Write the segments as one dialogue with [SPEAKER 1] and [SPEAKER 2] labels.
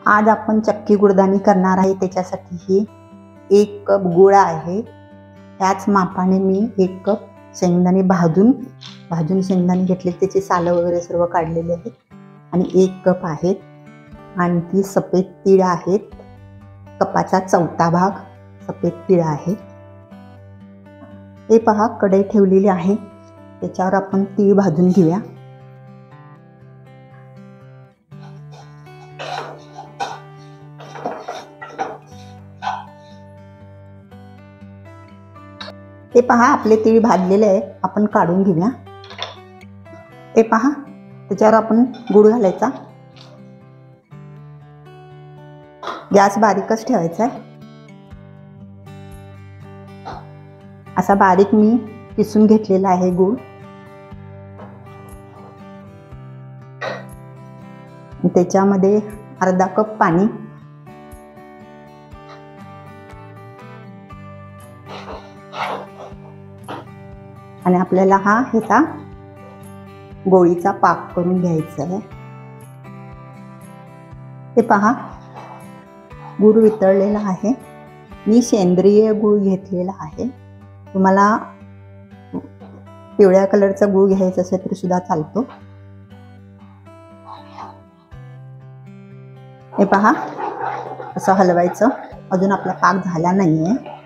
[SPEAKER 1] आज आपण चक्की गुडदाणी करणार आहे। त्याच्यासाठी ही 1 कप गुळ आहे। त्याच मापाने मी 1 कप शेंगदाणे भाजून शेंगदाणे घेतले, त्याची सालं वगैरे सर्व काढलेले आहेत आणि 1 कप आहेत। आणखी सफेद तीळ आहेत, कपाचा 1/4 भाग सफेद तीळ आहे। हे पहा, कढई ठेवलेली आहे, त्याच्यावर आपण तीळ भाजून घेऊया। हे पहा, आपले तीळ भाजलेले आहे, आपण काढून घेऊया। हे पहा, त्याच्यावर आपण गुळ घालायचा। गॅस बारीकच ठेवायचा आहे। असा बारीक मी किसून घेतलेला आहे गुळ। त्याच्यामध्ये अर्धा कप पाणी, आणि आपल्याला ह्याचा गोळीचा पाक करून घ्यायचा आहे। हे पहा, गुळ वितळलेला आहे। मी सेंद्रिय गुळ घेतलेला आहे। तुम्हाला पिवळ्या कलरचा गुळ घ्यायचा असेल तरी सुद्धा चालतो। हे पहा, असं हलवायचं। अजून आपला पाक झाला नाहीये।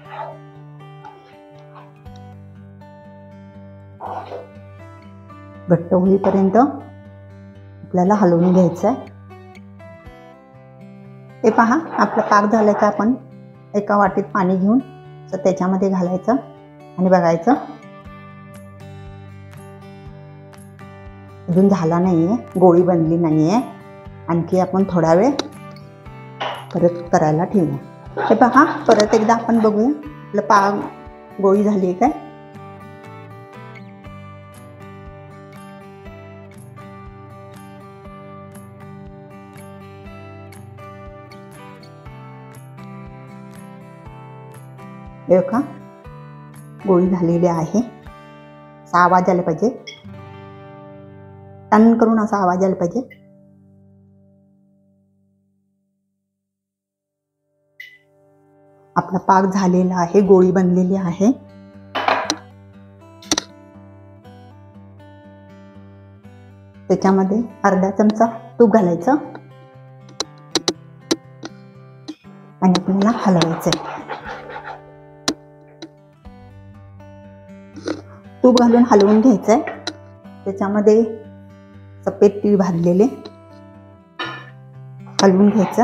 [SPEAKER 1] घट्ट होईपर्यंत आपल्याला हलवून घ्यायचं आहे। हे पहा, आपला पाक झाला का आपण एका वाटीत पाणी घेऊन त्याच्यामध्ये घालायचं आणि बघायचं। अजून झाला नाहीये, गोळी बनली नाहीये। आणखी आपण थोडा वेळ परत करायला ठेवूया। हे पहा, परत एकदा आपण बघूया आपलं पाक गोळी झाली आहे काय। हे का, गोळी झालेली आहे। असा आवाज आला पाहिजे, टन करून असा आवाज आला पाहिजे। आपला पाक झालेला आहे, गोळी बनलेली आहे। त्याच्यामध्ये अर्धा चमचा तूप घालायचं आणि आपल्याला हलवायचं। तूप घालून हलवून घ्यायचंय। त्याच्यामध्ये सफेद तीळ भाजलेले हलवून घ्यायचं।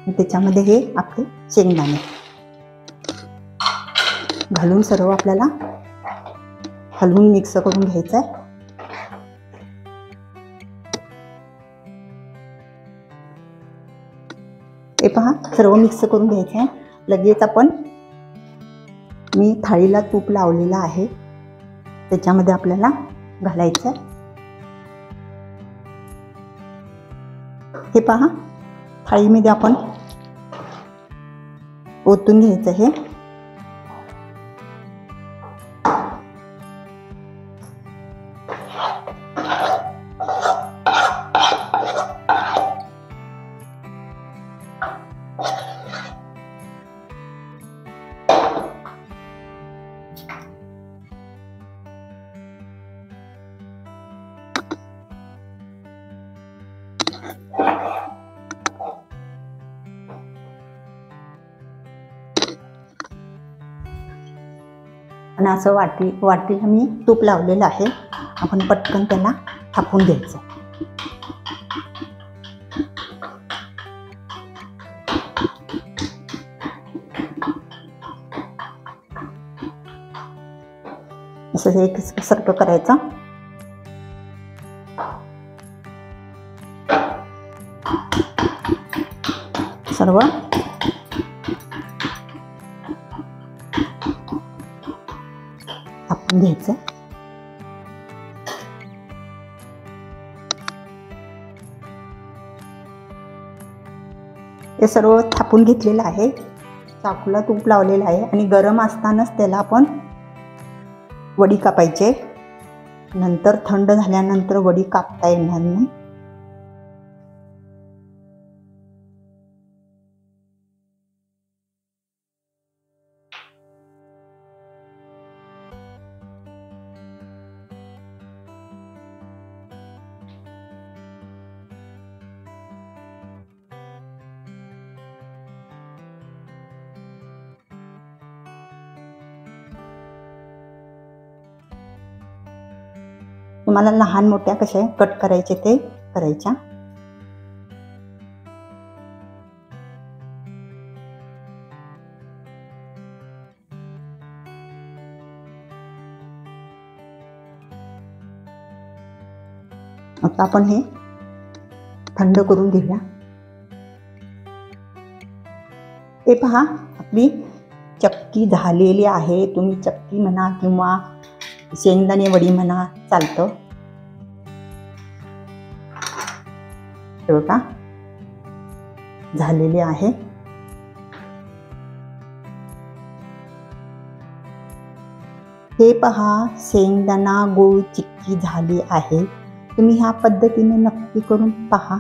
[SPEAKER 1] त्याच्यामध्ये हे आपले शेंगदाणे घालून सर्व आपल्याला हलवून मिक्स करून घ्यायचंय। हे पहा, सर्व मिक्स करून घ्यायचंय। लगेच मी थाळीला तूप लावलेलं आहे, त्याच्यामध्ये आपल्याला घालायचं। हे पहा, थाळीमध्ये आपण ओतून घ्यायचं हे। आणि असं वाटीला मी तूप लावलेलं आहे। आपण पटकन त्याला थापून घ्यायचं। असं एक सारखं करायचं। सर्व थापून घ्यायचं। हे सर्व थापून घेतलेलं आहे। चाकूला तूप लावलेलं आहे आणि गरम असतानाच त्याला आपण वडी कापायचे। नंतर थंड झाल्यानंतर वडी कापता येणार नाही। तुम्हाला लहान मोठ्या कशा कट करायचे ते करायच्या. आता आपण हे थंड करून घेऊया. हे पहा, आपली चक्की झालेली आहे. तुम्ही चक्की म्हणा किंवा शेंगदाणे वडी म्हणा, चालतं. हे बघा झालेली आहे. हे पहा, शेंगदाणा गूळ चिक्की झाली आहे. तुम्ही ह्या पद्धतीने नक्की करून पहा.